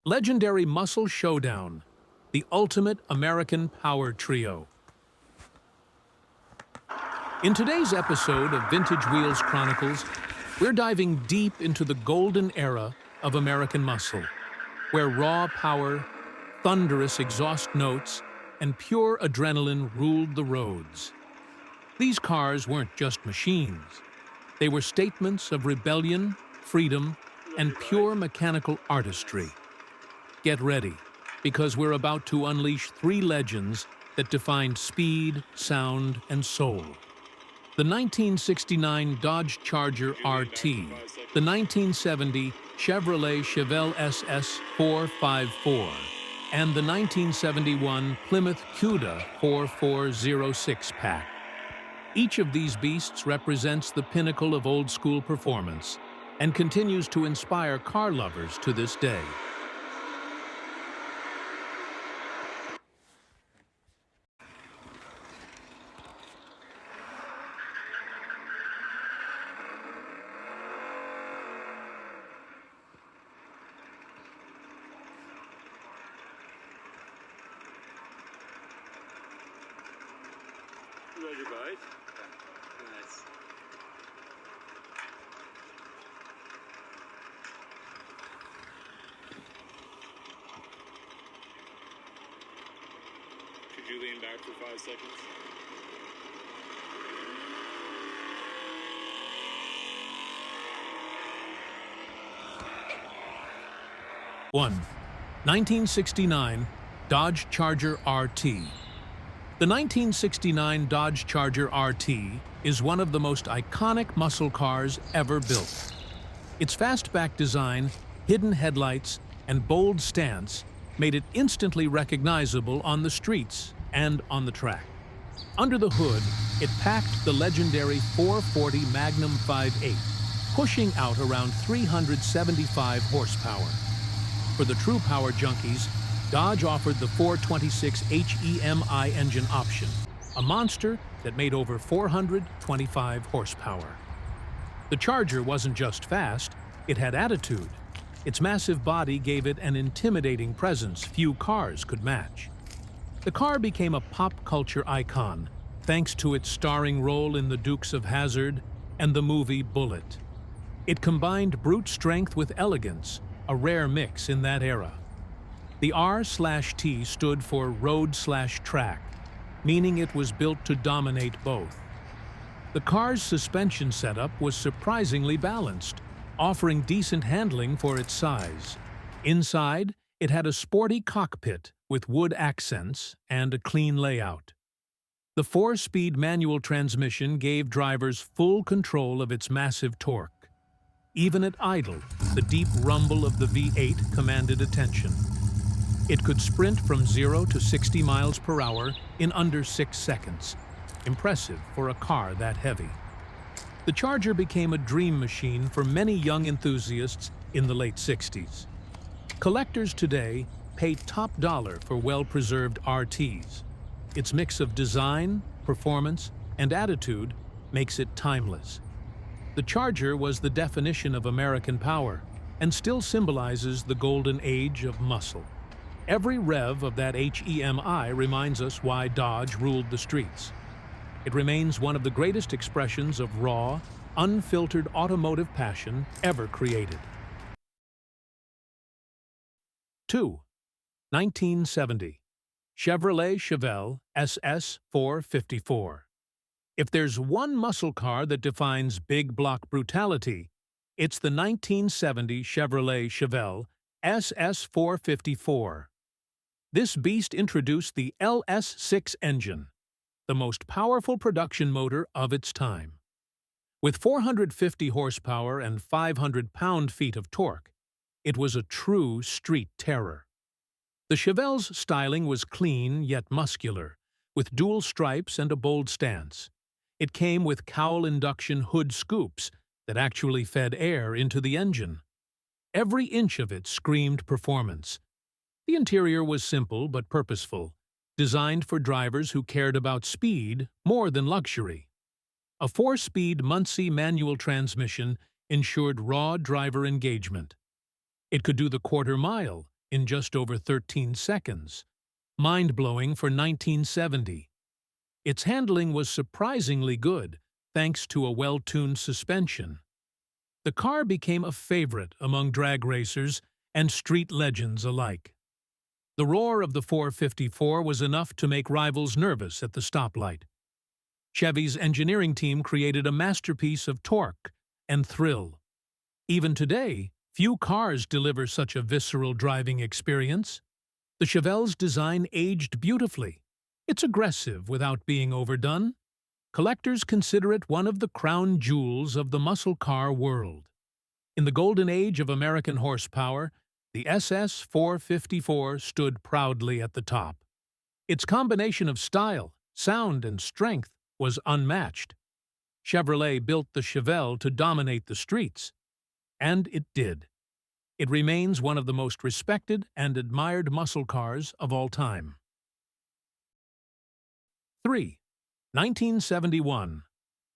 Legendary Muscle Showdown, the ultimate American power trio. In today's episode of Vintage Wheels Chronicles, we're diving deep into the golden era of American muscle, where raw power, thunderous exhaust notes, and pure adrenaline ruled the roads. These cars weren't just machines. They were statements of rebellion, freedom, and pure mechanical artistry. Get ready, because we're about to unleash three legends that defined speed, sound, and soul. The 1969 Dodge Charger RT, the 1970 Chevrolet Chevelle SS 454, and the 1971 Plymouth Cuda 4406 pack. Each of these beasts represents the pinnacle of old-school performance and continues to inspire car lovers to this day. Ready, bud? Nice. Could you lean back for 5 seconds? One, 1969 Dodge Charger RT. The 1969 Dodge Charger RT is one of the most iconic muscle cars ever built. Its fastback design, hidden headlights, and bold stance made it instantly recognizable on the streets and on the track. Under the hood, it packed the legendary 440 Magnum 5.8, pushing out around 375 horsepower. For the true power junkies, Dodge offered the 426 HEMI engine option, a monster that made over 425 horsepower. The Charger wasn't just fast, it had attitude. Its massive body gave it an intimidating presence few cars could match. The car became a pop culture icon, thanks to its starring role in The Dukes of Hazzard and the movie Bullitt. It combined brute strength with elegance, a rare mix in that era. The R/T stood for road/track, meaning it was built to dominate both. The car's suspension setup was surprisingly balanced, offering decent handling for its size. Inside, it had a sporty cockpit with wood accents and a clean layout. The 4-speed manual transmission gave drivers full control of its massive torque. Even at idle, the deep rumble of the V8 commanded attention. It could sprint from 0 to 60 miles per hour in under 6 seconds. Impressive for a car that heavy. The Charger became a dream machine for many young enthusiasts in the late 60s. Collectors today pay top dollar for well-preserved RTs. Its mix of design, performance, and attitude makes it timeless. The Charger was the definition of American power and still symbolizes the golden age of muscle. Every rev of that HEMI reminds us why Dodge ruled the streets. It remains one of the greatest expressions of raw, unfiltered automotive passion ever created. 2. 1970 Chevrolet Chevelle SS 454. If there's one muscle car that defines big block brutality, it's the 1970 Chevrolet Chevelle SS 454. This beast introduced the LS6 engine, the most powerful production motor of its time. With 450 horsepower and 500 pound-feet of torque, it was a true street terror. The Chevelle's styling was clean yet muscular, with dual stripes and a bold stance. It came with cowl induction hood scoops that actually fed air into the engine. Every inch of it screamed performance. The interior was simple but purposeful, designed for drivers who cared about speed more than luxury. A 4-speed Muncie manual transmission ensured raw driver engagement. It could do the quarter mile, in just over 13 seconds, mind-blowing for 1970. Its handling was surprisingly good, thanks to a well-tuned suspension. The car became a favorite among drag racers and street legends alike. The roar of the 454 was enough to make rivals nervous at the stoplight. Chevy's engineering team created a masterpiece of torque and thrill. Even today, few cars deliver such a visceral driving experience. The Chevelle's design aged beautifully. It's aggressive without being overdone. Collectors consider it one of the crown jewels of the muscle car world. In the golden age of American horsepower, the SS 454 stood proudly at the top. Its combination of style, sound, and strength was unmatched. Chevrolet built the Chevelle to dominate the streets, and it did. It remains one of the most respected and admired muscle cars of all time. 3. 1971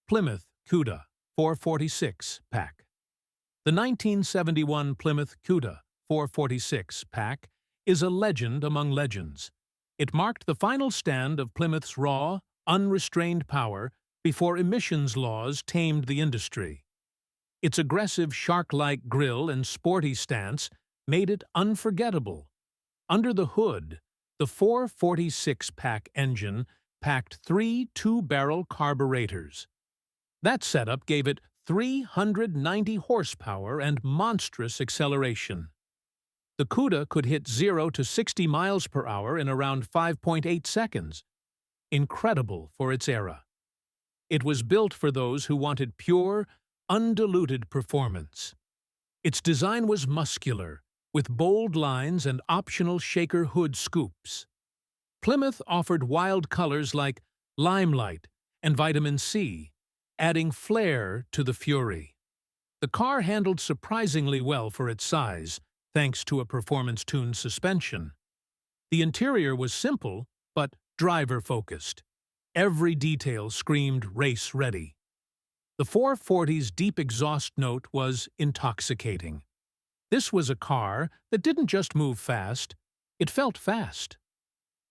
Plymouth Cuda 446 Pack. The 1971 Plymouth Cuda 446 Pack is a legend among legends. It marked the final stand of Plymouth's raw, unrestrained power before emissions laws tamed the industry. Its aggressive shark-like grille and sporty stance made it unforgettable. Under the hood, the 446-pack engine packed 3 two-barrel carburetors. That setup gave it 390 horsepower and monstrous acceleration. The Cuda could hit 0 to 60 miles per hour in around 5.8 seconds. Incredible for its era. It was built for those who wanted pure, undiluted performance. Its design was muscular, with bold lines and optional shaker hood scoops. Plymouth offered wild colors like limelight and vitamin C, adding flair to the Fury. The car handled surprisingly well for its size, thanks to a performance-tuned suspension. The interior was simple, but driver-focused. Every detail screamed race-ready. The 440's deep exhaust note was intoxicating. This was a car that didn't just move fast, it felt fast.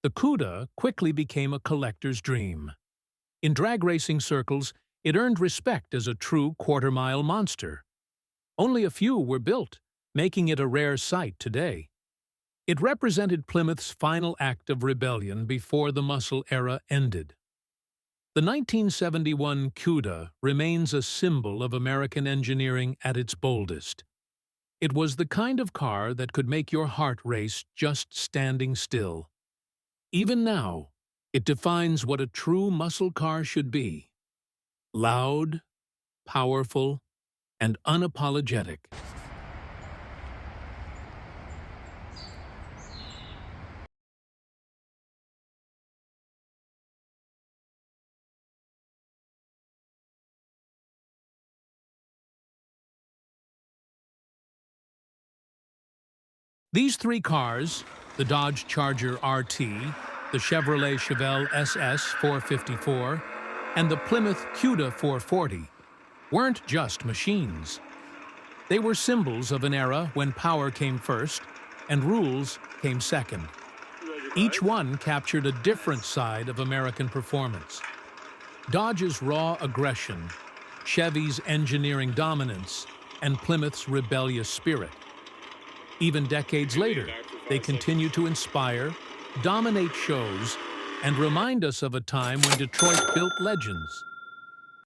The Cuda quickly became a collector's dream. In drag racing circles, it earned respect as a true quarter-mile monster. Only a few were built, making it a rare sight today. It represented Plymouth's final act of rebellion before the muscle era ended. The 1971 Cuda remains a symbol of American engineering at its boldest. It was the kind of car that could make your heart race just standing still. Even now, it defines what a true muscle car should be. Loud, powerful, and unapologetic. These 3 cars, the Dodge Charger RT, the Chevrolet Chevelle SS 454, and the Plymouth Cuda 440, weren't just machines. They were symbols of an era when power came first and rules came second. Each one captured a different side of American performance. Dodge's raw aggression, Chevy's engineering dominance, and Plymouth's rebellious spirit. Even decades later, they continue to inspire, dominate shows, and remind us of a time when Detroit built legends.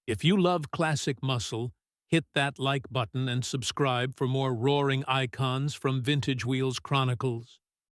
If you love classic muscle, hit that like button and subscribe for more roaring icons from Vintage Wheels Chronicles.